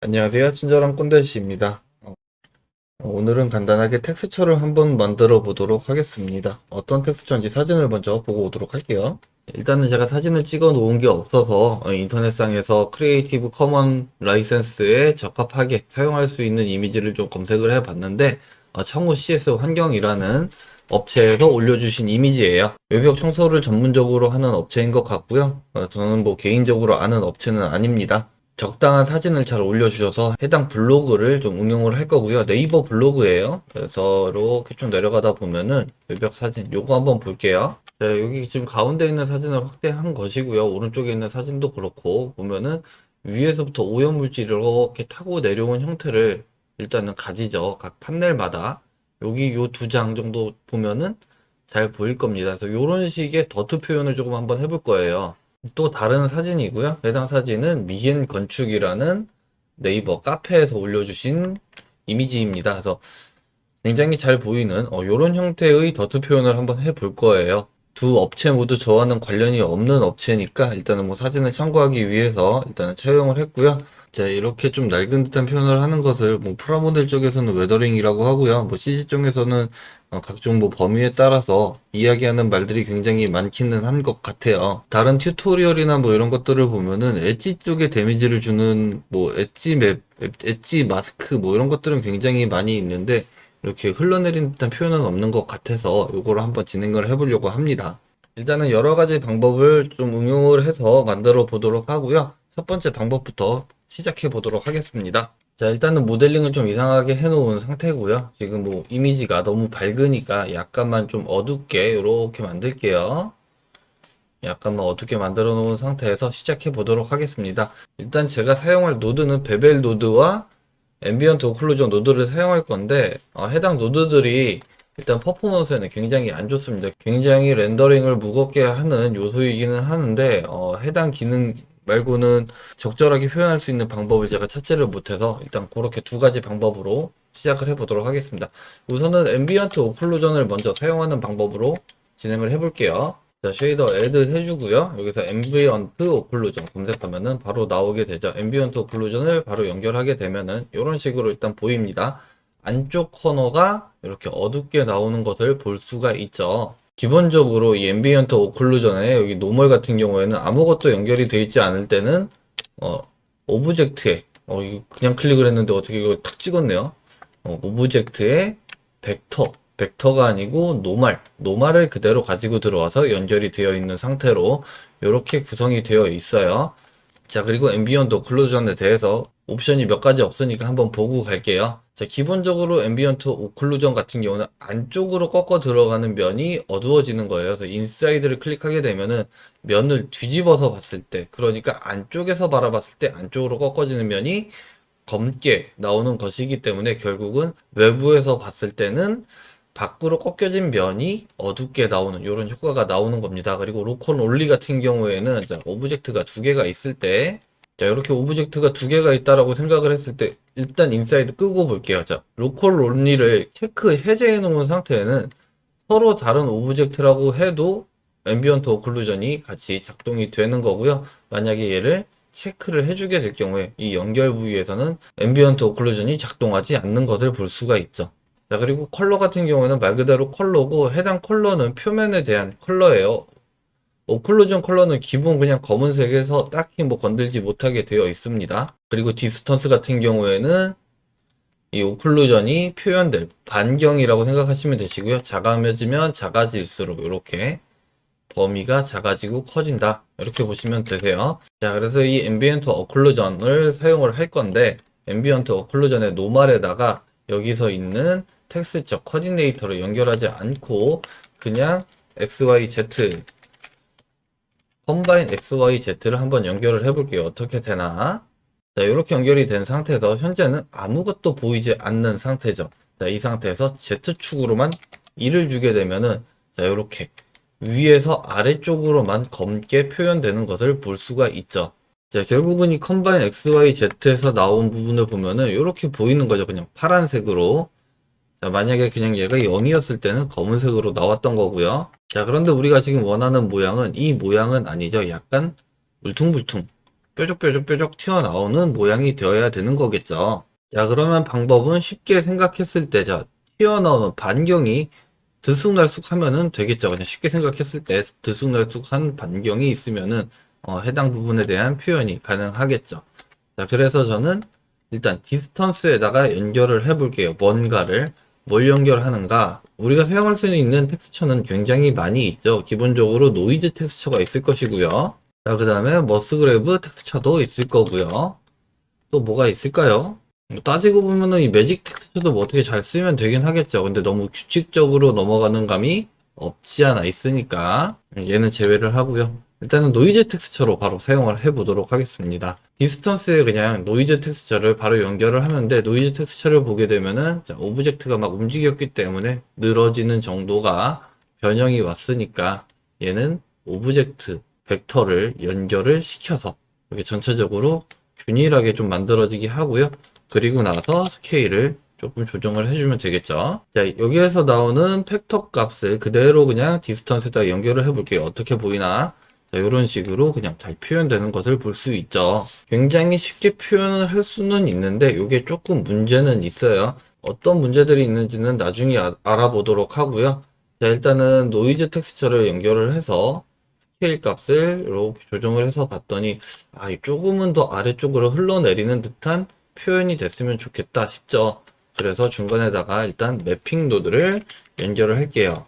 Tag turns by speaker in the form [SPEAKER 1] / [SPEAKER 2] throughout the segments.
[SPEAKER 1] 안녕하세요. 친절한 꼰대씨입니다. 오늘은 간단하게 텍스처를 한번 만들어 보도록 하겠습니다. 어떤 텍스처인지 사진을 먼저 보고 오도록 할게요. 일단은 제가 사진을 찍어 놓은 게 없어서 인터넷상에서 크리에이티브 커먼 라이센스에 적합하게 사용할 수 있는 이미지를 좀 검색을 해 봤는데 청우 CS 환경이라는 업체에서 올려주신 이미지예요. 외벽 청소를 전문적으로 하는 업체인 것 같고요. 저는 뭐 개인적으로 아는 업체는 아닙니다. 적당한 사진을 잘 올려주셔서 해당 블로그를 좀 응용을 할 거고요. 네이버 블로그예요. 그래서 이렇게 쭉 내려가다 보면은 외벽 사진 요거 한번 볼게요. 자, 여기 지금 가운데 있는 사진을 확대한 것이고요. 오른쪽에 있는 사진도 그렇고 보면은 위에서부터 오염물질이 이렇게 타고 내려온 형태를 일단은 가지죠. 각 판넬마다 여기 요 두 장 정도 보면은 잘 보일 겁니다. 그래서 요런 식의 더트 표현을 조금 한번 해볼 거예요. 또 다른 사진이고요. 해당 사진은 미힌 건축이라는 네이버 카페에서 올려주신 이미지입니다. 그래서 굉장히 잘 보이는 이런 형태의 더트 표현을 한번 해볼 거예요. 두 업체 모두 저와는 관련이 없는 업체니까 일단은 뭐 사진을 참고하기 위해서 일단은 채용을 했고요. 자, 이렇게 좀 낡은 듯한 표현을 하는 것을 뭐 프라모델 쪽에서는 웨더링이라고 하고요. 뭐 CG 쪽에서는 각종 뭐 범위에 따라서 이야기하는 말들이 굉장히 많기는 한 것 같아요. 다른 튜토리얼이나 뭐 이런 것들을 보면은 엣지 쪽에 데미지를 주는 뭐 엣지 맵, 엣지 마스크 뭐 이런 것들은 굉장히 많이 있는데 이렇게 흘러내린 듯한 표현은 없는 것 같아서 이거를 한번 진행을 해보려고 합니다. 일단은 여러 가지 방법을 좀 응용을 해서 만들어 보도록 하고요. 첫 번째 방법부터 시작해 보도록 하겠습니다. 자, 일단은 모델링을 좀 이상하게 해놓은 상태고요. 지금 뭐 이미지가 너무 밝으니까 약간만 좀 어둡게 이렇게 만들게요. 약간만 어둡게 만들어 놓은 상태에서 시작해 보도록 하겠습니다. 일단 제가 사용할 노드는 베벨 노드와 앰비언트 오클루전 노드를 사용할 건데 해당 노드들이 일단 퍼포먼스에는 굉장히 안 좋습니다. 굉장히 렌더링을 무겁게 하는 요소이기는 하는데 해당 기능 말고는 적절하게 표현할 수 있는 방법을 제가 찾지를 못해서 일단 그렇게 두 가지 방법으로 시작을 해보도록 하겠습니다. 우선은 앰비언트 오클루전을 먼저 사용하는 방법으로 진행을 해볼게요. 자, 쉐이더 애드 해주고요. 여기서 앰비언트 오클루전 검색하면은 바로 나오게 되죠. 앰비언트 오클루전을 바로 연결하게 되면은 이런 식으로 일단 보입니다. 안쪽 코너가 이렇게 어둡게 나오는 것을 볼 수가 있죠. 기본적으로 이 앰비언트 오클루전에 여기 노멀 같은 경우에는 아무것도 연결이 되어 있지 않을 때는 어, 오브젝트에 이거 그냥 클릭을 했는데 어떻게 이거 탁 찍었네요. 오브젝트에 벡터가 아니고 노말을 그대로 가지고 들어와서 연결이 되어 있는 상태로 이렇게 구성이 되어 있어요. 자, 그리고 앰비언트 오클루전에 대해서 옵션이 몇 가지 없으니까 한번 보고 갈게요. 자, 기본적으로 앰비언트 오클루전 같은 경우는 안쪽으로 꺾어 들어가는 면이 어두워지는 거예요. 그래서 인사이드를 클릭하게 되면은 면을 뒤집어서 봤을 때, 그러니까 안쪽에서 바라봤을 때 안쪽으로 꺾어지는 면이 검게 나오는 것이기 때문에 결국은 외부에서 봤을 때는 밖으로 꺾여진 면이 어둡게 나오는 이런 효과가 나오는 겁니다. 그리고 로컬 올리 같은 경우에는 자, 오브젝트가 두 개가 있을 때 자, 이렇게 오브젝트가 두 개가 있다라고 생각을 했을 때 일단 인사이드 끄고 볼게요. 자, 로컬 온리를 체크 해제해 놓은 상태에는 서로 다른 오브젝트라고 해도 앰비언트 오클루전이 같이 작동이 되는 거고요. 만약에 얘를 체크를 해주게 될 경우에 이 연결 부위에서는 앰비언트 오클루전이 작동하지 않는 것을 볼 수가 있죠. 자, 그리고 컬러 같은 경우에는 말 그대로 컬러고 해당 컬러는 표면에 대한 컬러예요. 오클루전 컬러는 기본 그냥 검은색에서 딱히 뭐 건들지 못하게 되어 있습니다. 그리고 디스턴스 같은 경우에는 이 오클루전이 표현될 반경이라고 생각하시면 되시고요. 작아지면 작아질수록 이렇게 범위가 작아지고 커진다. 이렇게 보시면 되세요. 자, 그래서 이 앰비언트 오클루전을 사용을 할 건데 앰비언트 오클루전의 노말에다가 여기서 있는 텍스처 코디네이터를 연결하지 않고 그냥 XYZ 컴바인 XYZ를 한번 연결을 해볼게요. 어떻게 되나? 자, 이렇게 연결이 된 상태에서 현재는 아무것도 보이지 않는 상태죠. 자, 이 상태에서 Z축으로만 1을 주게 되면은 자, 이렇게 위에서 아래쪽으로만 검게 표현되는 것을 볼 수가 있죠. 자, 결국은 이 컴바인 XYZ에서 나온 부분을 보면은 이렇게 보이는 거죠. 그냥 파란색으로. 자, 만약에 그냥 얘가 0이었을 때는 검은색으로 나왔던 거고요. 자, 그런데 우리가 지금 원하는 모양은 이 모양은 아니죠. 약간 울퉁불퉁 뾰족뾰족뾰족 튀어나오는 모양이 되어야 되는 거겠죠. 자, 그러면 방법은 쉽게 생각했을 때, 자, 튀어나오는 반경이 들쑥날쑥 하면은 되겠죠. 그냥 쉽게 생각했을 때 들쑥날쑥한 반경이 있으면은 해당 부분에 대한 표현이 가능하겠죠. 자, 그래서 저는 일단 디스턴스에다가 연결을 해 볼게요. 뭔가를 뭘 연결하는가? 우리가 사용할 수 있는 텍스처는 굉장히 많이 있죠. 기본적으로 노이즈 텍스처가 있을 것이고요. 자, 그 다음에 머스그래브 텍스처도 있을 거고요. 또 뭐가 있을까요? 뭐 따지고 보면은 이 매직 텍스처도 뭐 어떻게 잘 쓰면 되긴 하겠죠. 근데 너무 규칙적으로 넘어가는 감이 없지 않아 있으니까 얘는 제외를 하고요. 일단은 노이즈 텍스처로 바로 사용을 해 보도록 하겠습니다. 디스턴스에 그냥 노이즈 텍스처를 바로 연결을 하는데, 노이즈 텍스처를 보게 되면은 자, 오브젝트가 막 움직였기 때문에 늘어지는 정도가 변형이 왔으니까 얘는 오브젝트 벡터를 연결을 시켜서 이렇게 전체적으로 균일하게 좀 만들어지게 하고요. 그리고 나서 스케일을 조금 조정을 해주면 되겠죠. 자, 여기에서 나오는 팩터 값을 그대로 그냥 디스턴스에다 연결을 해볼게요. 어떻게 보이나? 자, 이런 식으로 그냥 잘 표현되는 것을 볼 수 있죠. 굉장히 쉽게 표현을 할 수는 있는데 이게 조금 문제는 있어요. 어떤 문제들이 있는지는 나중에 알아보도록 하고요. 자, 일단은 노이즈 텍스처를 연결을 해서 스케일 값을 이렇게 조정을 해서 봤더니 조금은 더 아래쪽으로 흘러내리는 듯한 표현이 됐으면 좋겠다 싶죠. 그래서 중간에다가 일단 매핑 노드를 연결을 할게요.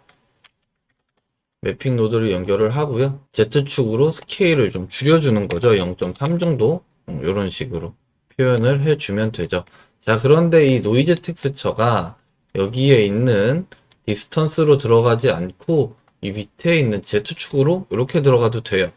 [SPEAKER 1] 매핑 노드를 연결을 하고요. Z축으로 스케일을 좀 줄여주는 거죠. 0.3 정도 이런 식으로 표현을 해주면 되죠. 자, 그런데 이 노이즈 텍스처가 여기에 있는 디스턴스로 들어가지 않고 이 밑에 있는 Z축으로 이렇게 들어가도 돼요.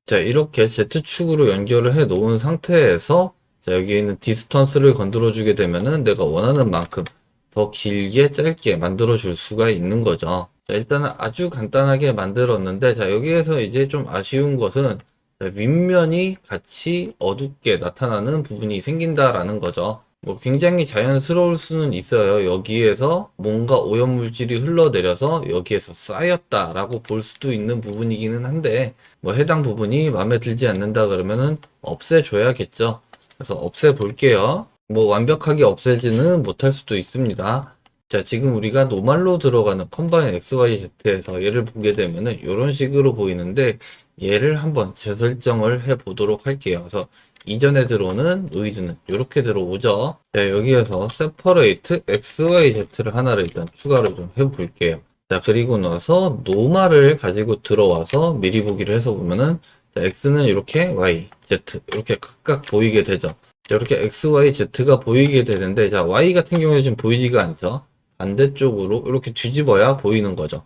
[SPEAKER 1] 자, 이렇게 Z축으로 연결을 해 놓은 상태에서 자, 여기에 있는 디스턴스를 건드려 주게 되면은 내가 원하는 만큼 더 길게 짧게 만들어 줄 수가 있는 거죠. 자, 일단은 아주 간단하게 만들었는데, 자, 여기에서 이제 좀 아쉬운 것은 자, 윗면이 같이 어둡게 나타나는 부분이 생긴다라는 거죠. 뭐 굉장히 자연스러울 수는 있어요. 여기에서 뭔가 오염물질이 흘러내려서 여기에서 쌓였다라고 볼 수도 있는 부분이기는 한데, 뭐 해당 부분이 마음에 들지 않는다 그러면은 없애줘야겠죠. 그래서 없애볼게요. 뭐 완벽하게 없애지는 못할 수도 있습니다. 자, 지금 우리가 노말로 들어가는 컴바인 XYZ에서 얘를 보게 되면은 이런 식으로 보이는데, 얘를 한번 재설정을 해 보도록 할게요. 그래서 이전에 들어오는 노이즈는 이렇게 들어오죠. 자, 여기에서 separate XYZ를 하나를 일단 추가를 좀 해볼게요. 자, 그리고 나서 노말을 가지고 들어와서 미리 보기를 해서 보면은 자, X는 이렇게 Y, Z 이렇게 각각 보이게 되죠. 이렇게 X, Y, Z가 보이게 되는데, 자, Y 같은 경우에 지금 보이지가 않죠. 반대쪽으로 이렇게 뒤집어야 보이는 거죠.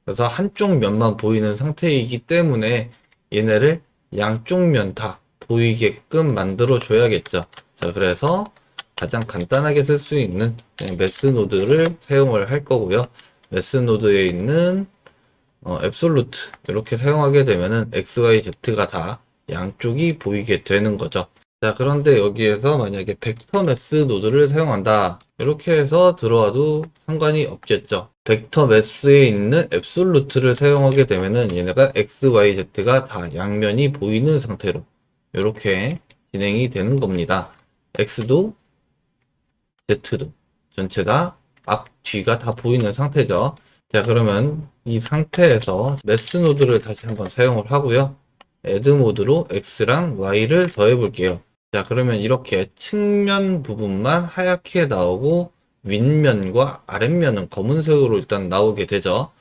[SPEAKER 1] 그래서 한쪽 면만 보이는 상태이기 때문에 얘네를 양쪽 면 다 보이게끔 만들어 줘야겠죠. 자, 그래서 가장 간단하게 쓸 수 있는 매스 노드를 사용을 할 거고요. 매스 노드에 있는 앱솔루트 이렇게 사용하게 되면은 X, Y, Z가 다 양쪽이 보이게 되는 거죠. 자, 그런데 여기에서 만약에 벡터 매스 노드를 사용한다 이렇게 해서 들어와도 상관이 없겠죠. 벡터 매스에 있는 앱솔루트를 사용하게 되면은 얘네가 X, Y, Z가 다 양면이 보이는 상태로 이렇게 진행이 되는 겁니다. X도 Z도 전체 다 앞, 뒤가 다 보이는 상태죠. 자, 그러면 이 상태에서 매스 노드를 다시 한번 사용을 하고요. 애드 모드로 X랑 Y를 더해 볼게요. 자, 그러면 이렇게 측면 부분만 하얗게 나오고 윗면과 아랫면은 검은색으로 일단 나오게 되죠.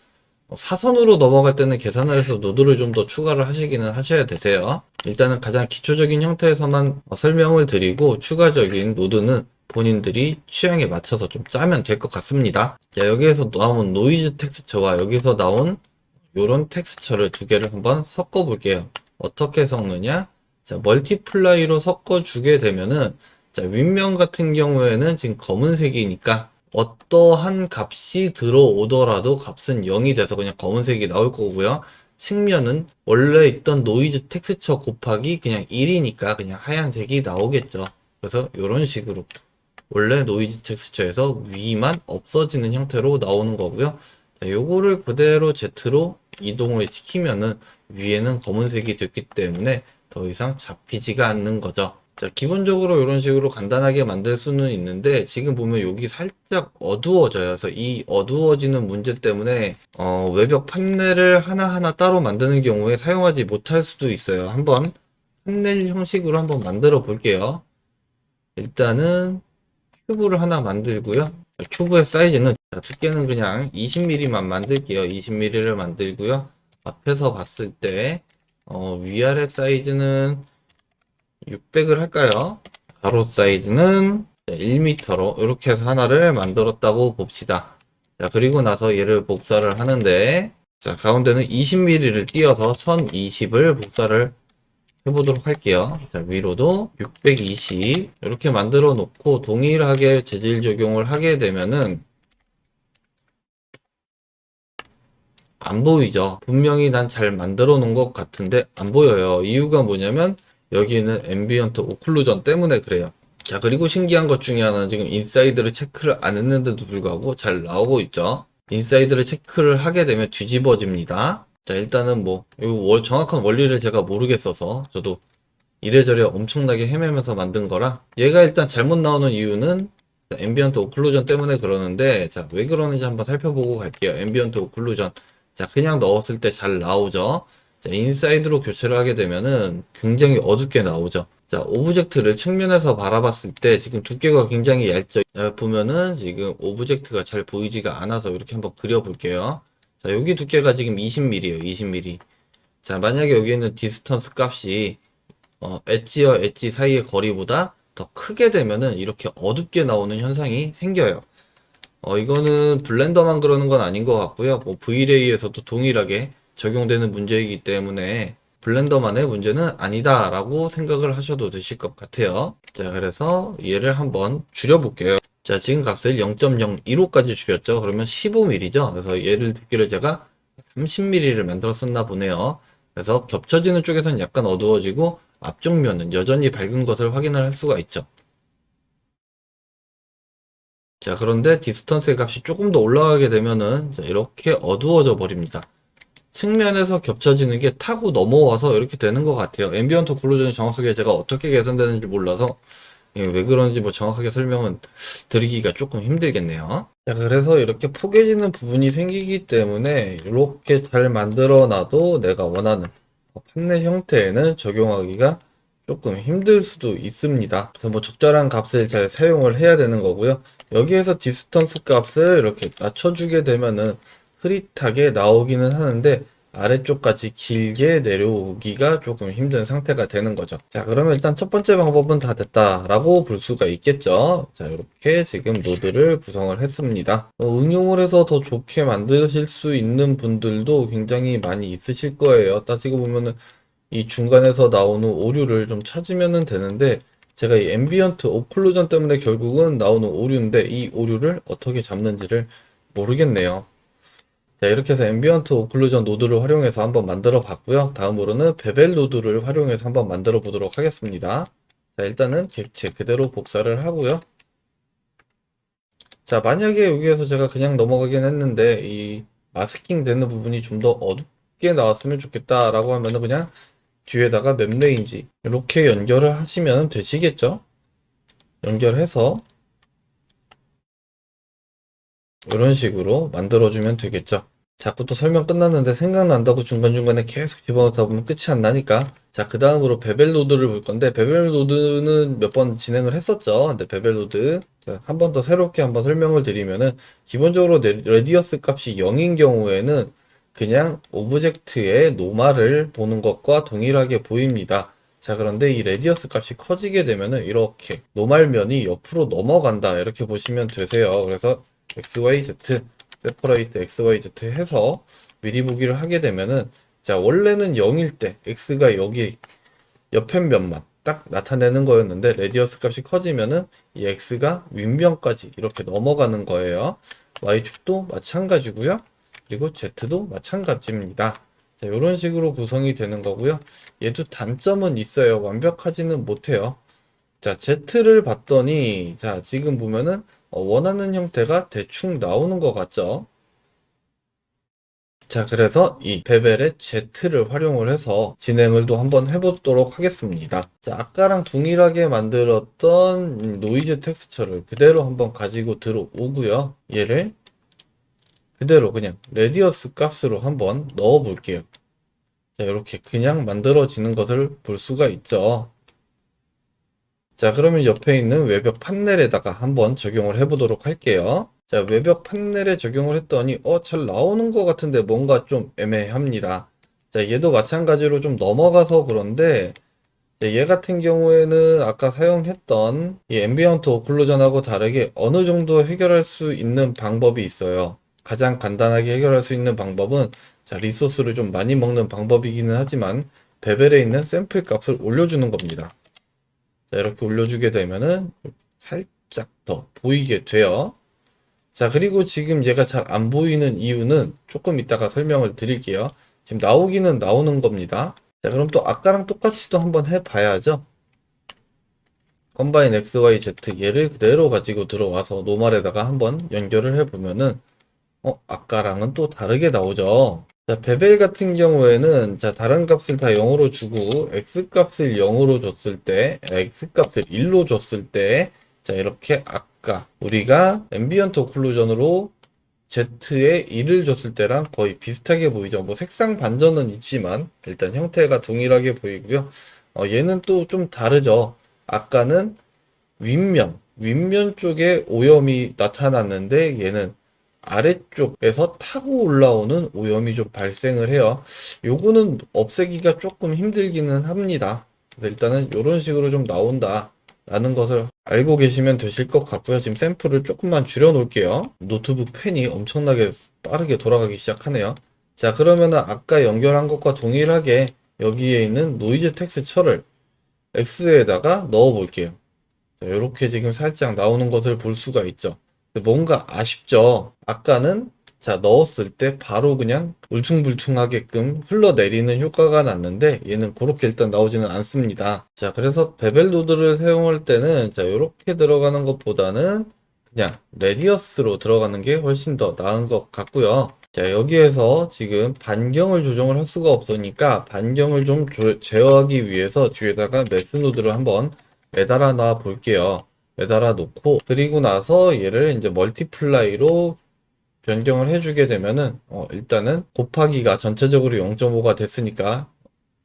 [SPEAKER 1] 사선으로 넘어갈 때는 계산을 해서 노드를 좀 더 추가를 하시기는 하셔야 되세요. 일단은 가장 기초적인 형태에서만 설명을 드리고 추가적인 노드는 본인들이 취향에 맞춰서 좀 짜면 될 것 같습니다. 자, 여기에서 나온 노이즈 텍스처와 여기서 나온 요런 텍스처를 두 개를 한번 섞어 볼게요. 어떻게 섞느냐? 자, 멀티플라이로 섞어 주게 되면은 자, 윗면 같은 경우에는 지금 검은색이니까 어떠한 값이 들어오더라도 값은 0이 돼서 그냥 검은색이 나올 거고요. 측면은 원래 있던 노이즈 텍스처 곱하기 그냥 1이니까 그냥 하얀색이 나오겠죠. 그래서 이런 식으로 원래 노이즈 텍스처에서 위만 없어지는 형태로 나오는 거고요. 자, 요거를 그대로 Z로 이동을 시키면은 위에는 검은색이 됐기 때문에 더 이상 잡히지가 않는 거죠. 자, 기본적으로 이런 식으로 간단하게 만들 수는 있는데 지금 보면 여기 살짝 어두워져요. 그래서 이 어두워지는 문제 때문에 외벽 판넬을 하나하나 따로 만드는 경우에 사용하지 못할 수도 있어요. 한번 판넬 형식으로 한번 만들어 볼게요. 일단은 큐브를 하나 만들고요. 큐브의 사이즈는 두께는 그냥 20mm만 만들게요. 20mm를 만들고요. 앞에서 봤을 때 위아래 사이즈는 600을 할까요? 가로 사이즈는 1m로 이렇게 해서 하나를 만들었다고 봅시다. 자, 그리고 나서 얘를 복사를 하는데, 자, 가운데는 20mm를 띄어서 1020을 복사를 해보도록 할게요. 자, 위로도 620 이렇게 만들어 놓고 동일하게 재질 적용을 하게 되면은 안 보이죠. 분명히 난 잘 만들어 놓은 것 같은데 안 보여요. 이유가 뭐냐면 여기는 앰비언트 오클루전 때문에 그래요. 자, 그리고 신기한 것 중에 하나는 지금 인사이드를 체크를 안 했는데도 불구하고 잘 나오고 있죠. 인사이드를 체크를 하게 되면 뒤집어집니다. 자, 일단은 뭐 정확한 원리를 제가 모르겠어서 저도 이래저래 엄청나게 헤매면서 만든 거라 얘가 일단 잘못 나오는 이유는 앰비언트 오클루전 때문에 그러는데, 자, 왜 그러는지 한번 살펴보고 갈게요. 앰비언트 오클루전. 자, 그냥 넣었을 때 잘 나오죠. 자, 인사이드로 교체를 하게 되면은 굉장히 어둡게 나오죠. 자, 오브젝트를 측면에서 바라봤을 때 지금 두께가 굉장히 얇죠. 자, 보면은 지금 오브젝트가 잘 보이지가 않아서 이렇게 한번 그려볼게요. 자, 여기 두께가 지금 20mm예요. 20mm. 자, 만약에 여기 있는 디스턴스 값이 엣지와 엣지 사이의 거리보다 더 크게 되면은 이렇게 어둡게 나오는 현상이 생겨요. 이거는 블렌더만 그러는 건 아닌 것 같고요. 뭐 V-Ray에서도 동일하게 적용되는 문제이기 때문에 블렌더만의 문제는 아니다라고 생각을 하셔도 되실 것 같아요. 자, 그래서 얘를 한번 줄여볼게요. 자, 지금 값을 0.015까지 줄였죠. 그러면 15mm죠. 그래서 얘를 두께를 제가 30mm를 만들었었나 보네요. 그래서 겹쳐지는 쪽에서는 약간 어두워지고 앞쪽 면은 여전히 밝은 것을 확인을 할 수가 있죠. 자, 그런데 디스턴스의 값이 조금 더 올라가게 되면은 자, 이렇게 어두워져 버립니다. 측면에서 겹쳐지는 게 타고 넘어와서 이렇게 되는 것 같아요. 앰비언트 오클루전이 정확하게 제가 어떻게 계산되는지 몰라서 왜 그런지 뭐 정확하게 설명은 드리기가 조금 힘들겠네요. 자, 그래서 이렇게 포개지는 부분이 생기기 때문에 이렇게 잘 만들어 놔도 내가 원하는 판넬 형태에는 적용하기가 조금 힘들 수도 있습니다. 그래서 뭐 적절한 값을 잘 사용을 해야 되는 거고요. 여기에서 디스턴스 값을 이렇게 낮춰주게 되면은 흐릿하게 나오기는 하는데 아래쪽까지 길게 내려오기가 조금 힘든 상태가 되는 거죠. 자, 그러면 일단 첫 번째 방법은 다 됐다라고 볼 수가 있겠죠. 자, 이렇게 지금 노드를 구성을 했습니다. 응용을 해서 더 좋게 만드실 수 있는 분들도 굉장히 많이 있으실 거예요. 따지고 보면은 이 중간에서 나오는 오류를 좀 찾으면 되는데 제가 이 앰비언트 오클루전 때문에 결국은 나오는 오류인데 이 오류를 어떻게 잡는지를 모르겠네요. 자, 이렇게 해서 앰비언트 오클루전 노드를 활용해서 한번 만들어 봤고요. 다음으로는 베벨 노드를 활용해서 한번 만들어 보도록 하겠습니다. 자, 일단은 객체 그대로 복사를 하고요. 자, 만약에 여기에서 제가 그냥 넘어가긴 했는데 이 마스킹 되는 부분이 좀 더 어둡게 나왔으면 좋겠다라고 하면은 그냥 뒤에다가 맵 레인지 이렇게 연결을 하시면 되시겠죠? 연결해서 이런 식으로 만들어주면 되겠죠. 자꾸 또 설명 끝났는데 생각난다고 중간중간에 계속 집어넣다 보면 끝이 안 나니까. 자, 그 다음으로 베벨 노드를 볼 건데 베벨 노드는 몇 번 진행을 했었죠. 근데 베벨 노드 한 번 더 새롭게 한번 설명을 드리면은 기본적으로 레디어스 값이 0인 경우에는 그냥 오브젝트의 노말을 보는 것과 동일하게 보입니다. 자, 그런데 이 레디어스 값이 커지게 되면은 이렇게 노말면이 옆으로 넘어간다 이렇게 보시면 되세요. 그래서 XYZ 세퍼레이트 XYZ 해서 미리 보기를 하게 되면은 자, 원래는 0일 때 X가 여기 옆에 면만 딱 나타내는 거였는데 레디어스 값이 커지면은 이 X가 윗면까지 이렇게 넘어가는 거예요. Y축도 마찬가지고요. 그리고 Z도 마찬가지입니다. 자, 이런 식으로 구성이 되는 거고요. 얘도 단점은 있어요. 완벽하지는 못해요. 자, Z를 봤더니 자, 지금 보면은 원하는 형태가 대충 나오는 것 같죠? 자, 그래서 이 베벨의 Z를 활용을 해서 진행을 또 한번 해보도록 하겠습니다. 자, 아까랑 동일하게 만들었던 노이즈 텍스처를 그대로 한번 가지고 들어오고요. 얘를 그대로 그냥 레디어스 값으로 한번 넣어 볼게요. 자, 이렇게 그냥 만들어지는 것을 볼 수가 있죠. 자, 그러면 옆에 있는 외벽 판넬에다가 한번 적용을 해보도록 할게요. 자, 외벽 판넬에 적용을 했더니 잘 나오는 것 같은데 뭔가 좀 애매합니다. 자, 얘도 마찬가지로 좀 넘어가서 그런데 얘 같은 경우에는 아까 사용했던 이 앰비언트 오클루전하고 다르게 어느 정도 해결할 수 있는 방법이 있어요. 가장 간단하게 해결할 수 있는 방법은 자, 리소스를 좀 많이 먹는 방법이기는 하지만 베벨에 있는 샘플 값을 올려주는 겁니다. 자, 이렇게 올려주게 되면은 살짝 더 보이게 돼요. 자, 그리고 지금 얘가 잘 안 보이는 이유는 조금 이따가 설명을 드릴게요. 지금 나오기는 나오는 겁니다. 자, 그럼 또 아까랑 똑같이 또 한번 해봐야죠. 컴바인 XYZ 얘를 그대로 가지고 들어와서 노멀에다가 한번 연결을 해보면은 아까랑은 또 다르게 나오죠. 자, 베벨 같은 경우에는 자, 다른 값을 다 0으로 주고 x 값을 0으로 줬을 때 x 값을 1로 줬을 때 자, 이렇게 아까 우리가 앰비언트 오클루전으로 Z에 1을 줬을 때랑 거의 비슷하게 보이죠. 뭐 색상 반전은 있지만 일단 형태가 동일하게 보이고요. 얘는 또 좀 다르죠. 아까는 윗면 쪽에 오염이 나타났는데 얘는 아래쪽에서 타고 올라오는 오염이 좀 발생을 해요. 요거는 없애기가 조금 힘들기는 합니다. 그래서 일단은 이런 식으로 좀 나온다 라는 것을 알고 계시면 되실 것 같고요. 지금 샘플을 조금만 줄여 놓을게요. 노트북 펜이 엄청나게 빠르게 돌아가기 시작하네요. 자, 그러면은 아까 연결한 것과 동일하게 여기에 있는 노이즈 텍스처를 X에다가 넣어 볼게요. 이렇게 지금 살짝 나오는 것을 볼 수가 있죠. 뭔가 아쉽죠. 아까는 자, 넣었을 때 바로 그냥 울퉁불퉁하게끔 흘러내리는 효과가 났는데 얘는 그렇게 일단 나오지는 않습니다. 자, 그래서 베벨 노드를 사용할 때는 자, 이렇게 들어가는 것보다는 그냥 레디어스로 들어가는 게 훨씬 더 나은 것 같고요. 자, 여기에서 지금 반경을 조정을 할 수가 없으니까 반경을 좀 제어하기 위해서 뒤에다가 매스 노드를 한번 매달아 놔 볼게요. 매달아 놓고 그리고 나서 얘를 이제 멀티플라이로 변경을 해주게 되면은 일단은 곱하기가 전체적으로 0.5가 됐으니까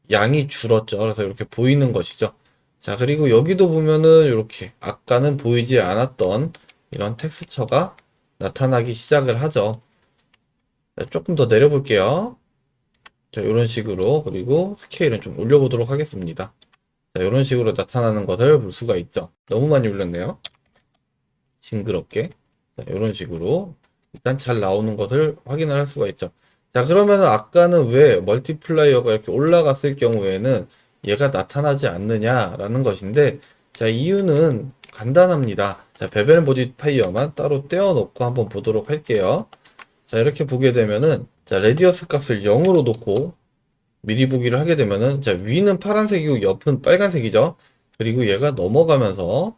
[SPEAKER 1] 양이 줄었죠. 그래서 이렇게 보이는 것이죠. 자, 그리고 여기도 보면은 이렇게 아까는 보이지 않았던 이런 텍스처가 나타나기 시작을 하죠. 자, 조금 더 내려볼게요. 자, 이런 식으로 그리고 스케일은 좀 올려보도록 하겠습니다. 자, 이런 식으로 나타나는 것을 볼 수가 있죠. 너무 많이 올렸네요. 징그럽게. 자, 이런 식으로 일단 잘 나오는 것을 확인을 할 수가 있죠. 자, 그러면 아까는 왜 멀티플라이어가 이렇게 올라갔을 경우에는 얘가 나타나지 않느냐라는 것인데, 자, 이유는 간단합니다. 자, 베벨 모디파이어만 따로 떼어놓고 한번 보도록 할게요. 자, 이렇게 보게 되면은, 자, 레디어스 값을 0으로 놓고 미리 보기를 하게 되면은, 자, 위는 파란색이고 옆은 빨간색이죠. 그리고 얘가 넘어가면서,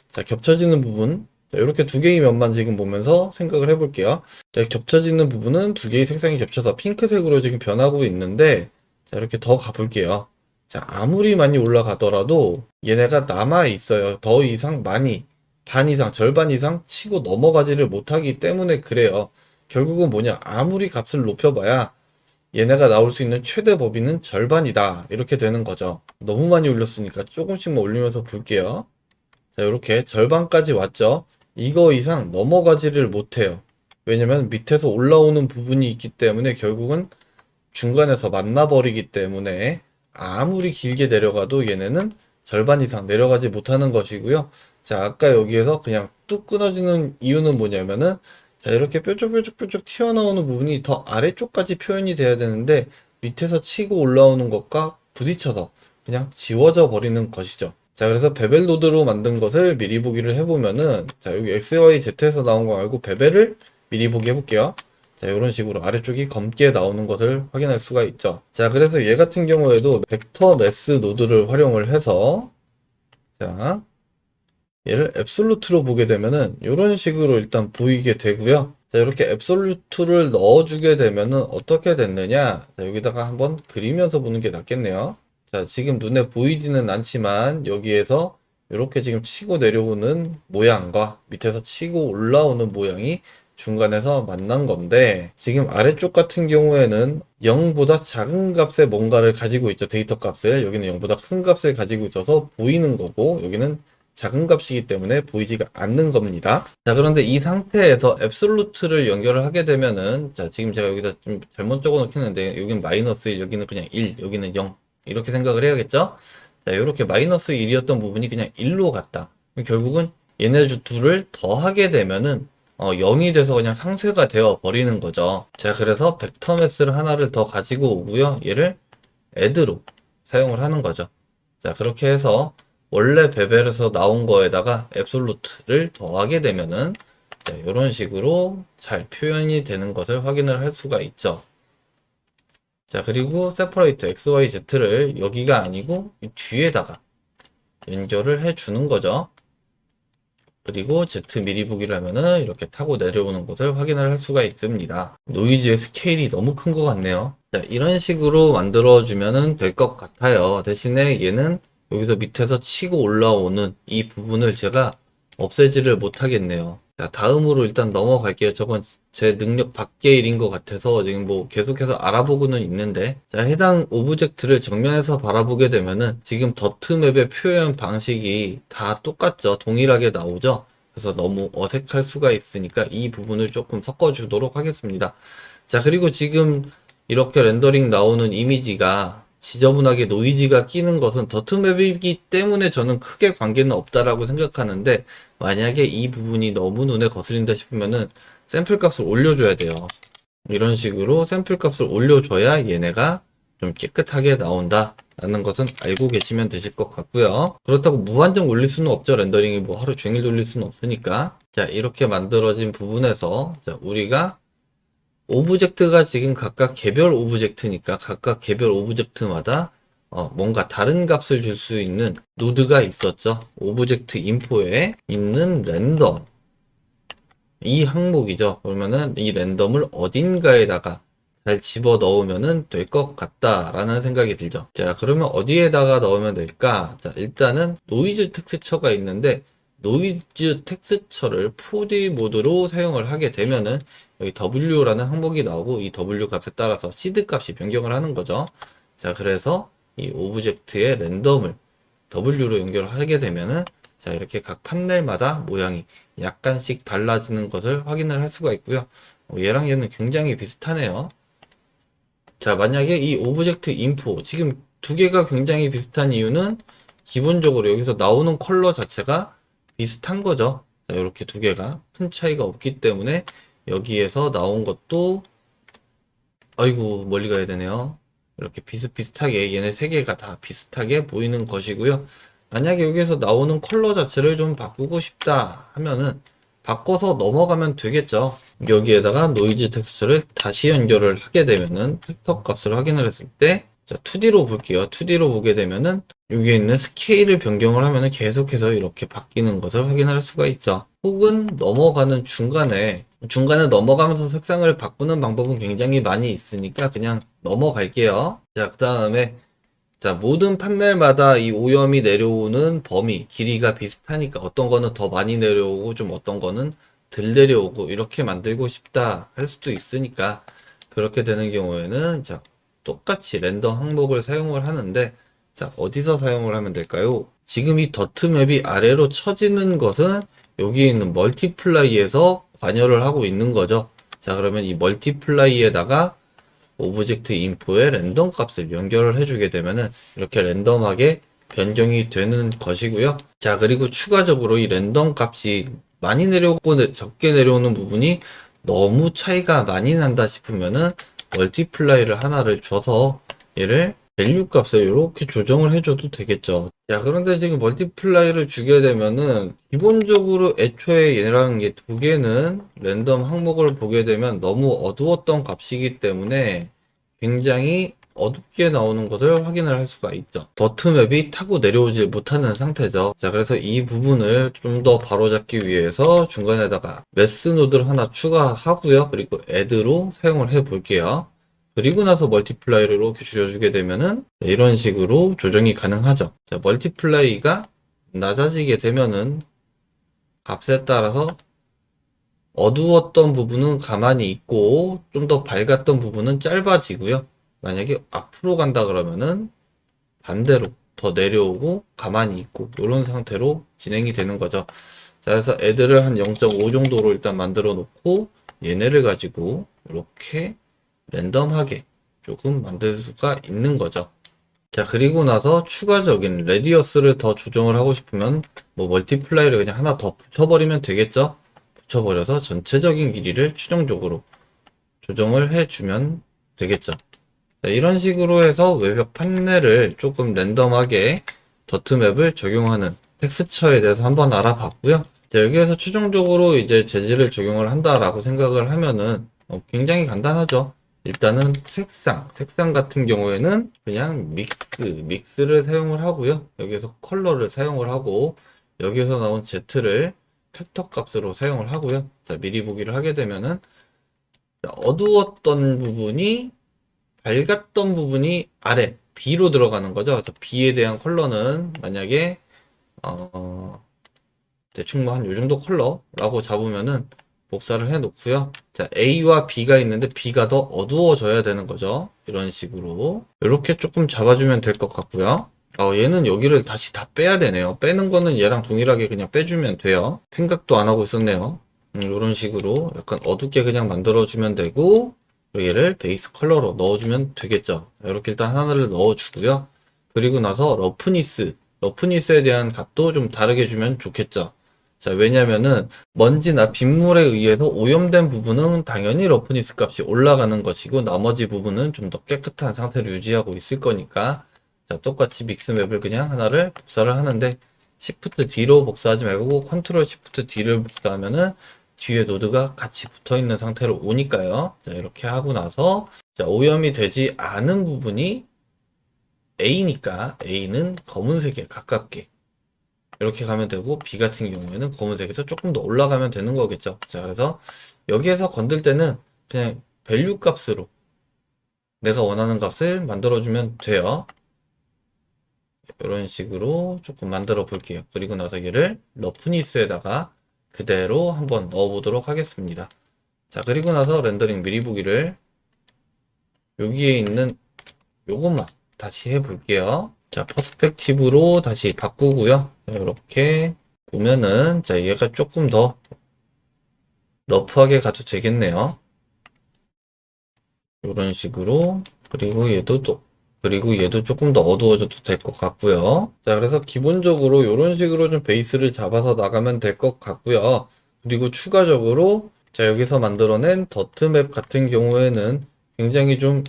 [SPEAKER 1] 자, 겹쳐지는 부분, 자, 이렇게 두 개의 면만 지금 보면서 생각을 해볼게요. 자, 겹쳐지는 부분은 두 개의 색상이 겹쳐서 핑크색으로 지금 변하고 있는데, 자, 이렇게 더 가볼게요. 자, 아무리 많이 올라가더라도 얘네가 남아 있어요. 더 이상 많이, 반 이상, 절반 이상 치고 넘어가지를 못하기 때문에 그래요. 결국은 뭐냐, 아무리 값을 높여봐야 얘네가 나올 수 있는 최대 범위는 절반이다. 이렇게 되는 거죠. 너무 많이 올렸으니까 조금씩만 올리면서 볼게요. 자, 이렇게 절반까지 왔죠. 이거 이상 넘어가지를 못해요. 왜냐면 밑에서 올라오는 부분이 있기 때문에 결국은 중간에서 만나버리기 때문에 아무리 길게 내려가도 얘네는 절반 이상 내려가지 못하는 것이고요. 자, 아까 여기에서 그냥 뚝 끊어지는 이유는 뭐냐면은 자, 이렇게 뾰족뾰족뾰족 튀어나오는 부분이 더 아래쪽까지 표현이 돼야 되는데 밑에서 치고 올라오는 것과 부딪혀서 그냥 지워져 버리는 것이죠. 자, 그래서 베벨 노드로 만든 것을 미리 보기를 해보면은 자, 여기 XYZ에서 나온 거 말고 베벨을 미리 보기 해볼게요. 자, 이런 식으로 아래쪽이 검게 나오는 것을 확인할 수가 있죠. 자, 그래서 얘 같은 경우에도 벡터 매스 노드를 활용을 해서 자, 얘를 앱솔루트로 보게 되면은 이런 식으로 일단 보이게 되고요. 자, 이렇게 앱솔루트를 넣어주게 되면은 어떻게 됐느냐? 자, 여기다가 한번 그리면서 보는 게 낫겠네요. 자, 지금 눈에 보이지는 않지만 여기에서 이렇게 지금 치고 내려오는 모양과 밑에서 치고 올라오는 모양이 중간에서 만난 건데, 지금 아래쪽 같은 경우에는 0보다 작은 값의 뭔가를 가지고 있죠. 데이터 값을. 여기는 0보다 큰 값을 가지고 있어서 보이는 거고, 여기는 작은 값이기 때문에 보이지가 않는 겁니다. 자, 그런데 이 상태에서 앱솔루트를 연결을 하게 되면은, 자, 지금 제가 여기다 좀 잘못 적어 놓겠는데, 여기는 마이너스 1, 여기는 그냥 1, 여기는 0. 이렇게 생각을 해야겠죠? 자, 이렇게 마이너스 1이었던 부분이 그냥 1로 갔다. 결국은 얘네 둘을 더하게 되면은 0이 돼서 그냥 상쇄가 되어 버리는 거죠. 자, 그래서 벡터 매스를 하나를 더 가지고 오고요. 얘를 add로 사용을 하는 거죠. 자, 그렇게 해서 원래 베벨에서 나온 거에다가 앱솔루트를 더하게 되면은, 자, 이런 식으로 잘 표현이 되는 것을 확인을 할 수가 있죠. 자, 그리고 세퍼레이트 XYZ를 여기가 아니고 이 뒤에다가 연결을 해 주는 거죠. 그리고 Z 미리 보기를 하면은 이렇게 타고 내려오는 것을 확인을 할 수가 있습니다. 노이즈의 스케일이 너무 큰 것 같네요. 자, 이런 식으로 만들어주면은 될 것 같아요. 대신에 얘는 여기서 밑에서 치고 올라오는 이 부분을 제가 없애지를 못하겠네요. 자, 다음으로 일단 넘어갈게요. 저건 제 능력 밖의 일인 것 같아서 지금 뭐 계속해서 알아보고는 있는데, 자, 해당 오브젝트를 정면에서 바라보게 되면은 지금 더트맵의 표현 방식이 다 똑같죠. 동일하게 나오죠. 그래서 너무 어색할 수가 있으니까 이 부분을 조금 섞어주도록 하겠습니다. 자, 그리고 지금 이렇게 렌더링 나오는 이미지가 지저분하게 노이즈가 끼는 것은 더트맵이기 때문에 저는 크게 관계는 없다라고 생각하는데, 만약에 이 부분이 너무 눈에 거슬린다 싶으면은 샘플 값을 올려줘야 돼요. 이런 식으로 샘플 값을 올려줘야 얘네가 좀 깨끗하게 나온다 라는 것은 알고 계시면 되실 것 같고요. 그렇다고 무한정 올릴 수는 없죠. 렌더링이 뭐 하루 종일 돌릴 수는 없으니까. 자, 이렇게 만들어진 부분에서 자, 우리가 오브젝트가 지금 각각 개별 오브젝트니까 각각 개별 오브젝트마다 뭔가 다른 값을 줄 수 있는 노드가 있었죠. 오브젝트 인포에 있는 랜덤 이 항목이죠. 그러면은 이 랜덤을 어딘가에다가 잘 집어 넣으면 될 것 같다라는 생각이 들죠. 자, 그러면 어디에다가 넣으면 될까? 자, 일단은 노이즈 텍스처가 있는데 노이즈 텍스처를 4D 모드로 사용을 하게 되면은 여기 W라는 항목이 나오고 이 W 값에 따라서 시드 값이 변경을 하는 거죠. 자, 그래서 이 오브젝트의 랜덤을 W로 연결을 하게 되면은 자, 이렇게 각 판넬마다 모양이 약간씩 달라지는 것을 확인을 할 수가 있고요. 얘랑 얘는 굉장히 비슷하네요. 자, 만약에 이 오브젝트 인포 지금 두 개가 굉장히 비슷한 이유는 기본적으로 여기서 나오는 컬러 자체가 비슷한 거죠. 자, 이렇게 두 개가 큰 차이가 없기 때문에 여기에서 나온 것도 아이고 멀리 가야 되네요. 이렇게 비슷비슷하게 얘네 세 개가 다 비슷하게 보이는 것이고요. 만약에 여기에서 나오는 컬러 자체를 좀 바꾸고 싶다 하면은 바꿔서 넘어가면 되겠죠. 여기에다가 노이즈 텍스처를 다시 연결을 하게 되면은 팩터 값을 확인을 했을 때 자, 2D로 볼게요. 2D로 보게 되면은 여기에 있는 스케일을 변경을 하면은 계속해서 이렇게 바뀌는 것을 확인할 수가 있죠. 혹은 넘어가는 중간에 넘어가면서 색상을 바꾸는 방법은 굉장히 많이 있으니까 그냥 넘어갈게요. 자, 그 다음에 자, 모든 판넬마다 이 오염이 내려오는 범위, 길이가 비슷하니까 어떤 거는 더 많이 내려오고 좀 어떤 거는 덜 내려오고 이렇게 만들고 싶다 할 수도 있으니까 그렇게 되는 경우에는 자, 똑같이 랜덤 항목을 사용을 하는데 자, 어디서 사용을 하면 될까요? 지금 이 더트맵이 아래로 쳐지는 것은 여기 있는 멀티플라이에서 관여를 하고 있는 거죠. 자, 그러면 이 멀티플라이에다가 오브젝트 인포에 랜덤 값을 연결을 해주게 되면은 이렇게 랜덤하게 변경이 되는 것이고요. 자, 그리고 추가적으로 이 랜덤 값이 많이 내려오고 적게 내려오는 부분이 너무 차이가 많이 난다 싶으면은 멀티플라이를 하나를 줘서 얘를 밸류 값을 이렇게 조정을 해줘도 되겠죠. 자, 그런데 지금 멀티플라이를 주게 되면은 기본적으로 애초에 얘랑 얘 두 개는 랜덤 항목을 보게 되면 너무 어두웠던 값이기 때문에 굉장히 어둡게 나오는 것을 확인을 할 수가 있죠. 더트맵이 타고 내려오질 못하는 상태죠. 자, 그래서 이 부분을 좀 더 바로잡기 위해서 중간에다가 매스 노드를 하나 추가하고요. 그리고 애드로 사용을 해 볼게요. 그리고 나서 멀티플라이를 이렇게 줄여주게 되면은 이런 식으로 조정이 가능하죠. 자, 멀티플라이가 낮아지게 되면은 값에 따라서 어두웠던 부분은 가만히 있고 좀 더 밝았던 부분은 짧아지고요. 만약에 앞으로 간다 그러면은 반대로 더 내려오고 가만히 있고 이런 상태로 진행이 되는 거죠. 자, 그래서 애들을 한 0.5 정도로 일단 만들어 놓고 얘네를 가지고 이렇게 랜덤하게 조금 만들 수가 있는 거죠. 자, 그리고 나서 추가적인 레디어스를 더 조정을 하고 싶으면 뭐 멀티플라이를 그냥 하나 더 붙여버리면 되겠죠. 붙여버려서 전체적인 길이를 최종적으로 조정을 해주면 되겠죠. 자, 이런 식으로 해서 외벽 판넬을 조금 랜덤하게 더트맵을 적용하는 텍스처에 대해서 한번 알아봤고요. 자, 여기에서 최종적으로 이제 재질을 적용을 한다라고 생각을 하면은 굉장히 간단하죠. 일단은 색상 같은 경우에는 그냥 믹스를 사용을 하고요. 여기에서 컬러를 사용을 하고 여기에서 나온 Z를 팩터 값으로 사용을 하고요. 자, 미리 보기를 하게 되면은 어두웠던 부분이 밝았던 부분이 아래 B로 들어가는 거죠. 그래서 B에 대한 컬러는 만약에 대충 뭐 한 요 정도 컬러라고 잡으면은 복사를 해 놓고요. 자, A와 B가 있는데 B가 더 어두워져야 되는 거죠. 이런 식으로 이렇게 조금 잡아주면 될 것 같고요. 얘는 여기를 다시 다 빼야 되네요. 빼는 거는 얘랑 동일하게 그냥 빼주면 돼요. 생각도 안 하고 있었네요. 이런 식으로 약간 어둡게 그냥 만들어주면 되고 얘를 베이스 컬러로 넣어주면 되겠죠. 자, 이렇게 일단 하나를 넣어주고요. 그리고 나서 러프니스에 대한 값도 좀 다르게 주면 좋겠죠. 자, 왜냐면은 먼지나 빗물에 의해서 오염된 부분은 당연히 러프니스 값이 올라가는 것이고 나머지 부분은 좀 더 깨끗한 상태를 유지하고 있을 거니까 자, 똑같이 믹스맵을 그냥 하나를 복사를 하는데 Shift D로 복사하지 말고 Ctrl Shift D를 복사하면은 뒤에 노드가 같이 붙어 있는 상태로 오니까요. 자, 이렇게 하고 나서 자, 오염이 되지 않은 부분이 A니까 A는 검은색에 가깝게 이렇게 가면 되고 B 같은 경우에는 검은색에서 조금 더 올라가면 되는 거겠죠. 자, 그래서 여기에서 건들 때는 그냥 밸류 값으로 내가 원하는 값을 만들어주면 돼요. 이런 식으로 조금 만들어 볼게요. 그리고 나서 얘를 러프니스에다가 그대로 한번 넣어 보도록 하겠습니다. 자, 그리고 나서 렌더링 미리 보기를 여기에 있는 요것만 다시 해 볼게요. 자, 퍼스펙티브로 다시 바꾸고요. 이렇게 보면은 자, 얘가 조금 더 러프하게 가도 되겠네요. 이런 식으로 그리고 얘도 조금 더 어두워져도 될 것 같고요. 자, 그래서 기본적으로 이런 식으로 좀 베이스를 잡아서 나가면 될 것 같고요. 그리고 추가적으로 자, 여기서 만들어낸 더트맵 같은 경우에는 굉장히 좀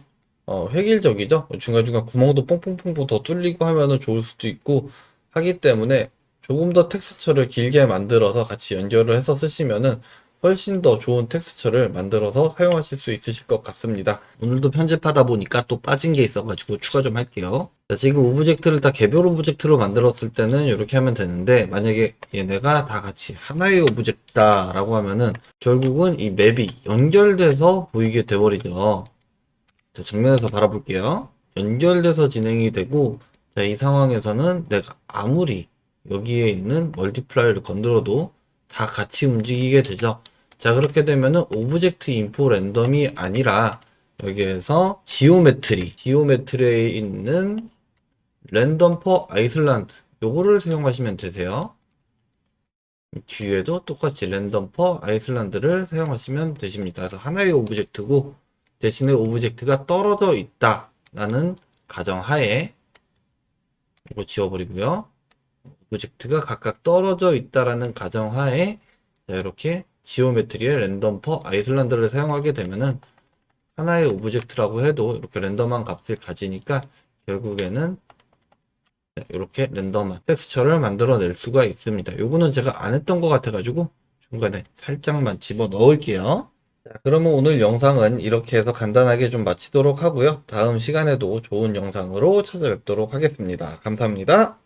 [SPEAKER 1] 획일적이죠. 중간중간 구멍도 뽕뽕뽕뽕 더 뚫리고 하면은 좋을 수도 있고 하기 때문에 조금 더 텍스처를 길게 만들어서 같이 연결을 해서 쓰시면은 훨씬 더 좋은 텍스처를 만들어서 사용하실 수 있으실 것 같습니다. 오늘도 편집하다 보니까 또 빠진 게 있어가지고 추가 좀 할게요. 자, 지금 오브젝트를 다 개별 오브젝트로 만들었을 때는 이렇게 하면 되는데 만약에 얘네가 다 같이 하나의 오브젝트다 라고 하면은 결국은 이 맵이 연결돼서 보이게 돼버리죠. 자, 정면에서 바라볼게요. 연결돼서 진행이 되고 자, 이 상황에서는 내가 아무리 여기에 있는 멀티플라이를 건드려도 다 같이 움직이게 되죠. 자, 그렇게 되면은 오브젝트 인포 랜덤이 아니라 여기에서 지오메트리에 있는 랜덤 퍼 아이슬란드 요거를 사용하시면 되세요. 뒤에도 똑같이 랜덤 퍼 아이슬란드를 사용하시면 되십니다. 그래서 하나의 오브젝트고 대신에 오브젝트가 떨어져 있다 라는 가정하에 이거 지워버리고요. 오브젝트가 각각 떨어져 있다라는 가정하에 자, 이렇게 지오메트리의 랜덤 퍼 아이슬란드를 사용하게 되면은 하나의 오브젝트라고 해도 이렇게 랜덤한 값을 가지니까 결국에는 이렇게 랜덤한 텍스처를 만들어낼 수가 있습니다. 요거는 제가 안 했던 것 같아가지고 중간에 살짝만 집어 넣을게요. 자, 그러면 오늘 영상은 이렇게 해서 간단하게 좀 마치도록 하고요. 다음 시간에도 좋은 영상으로 찾아뵙도록 하겠습니다. 감사합니다.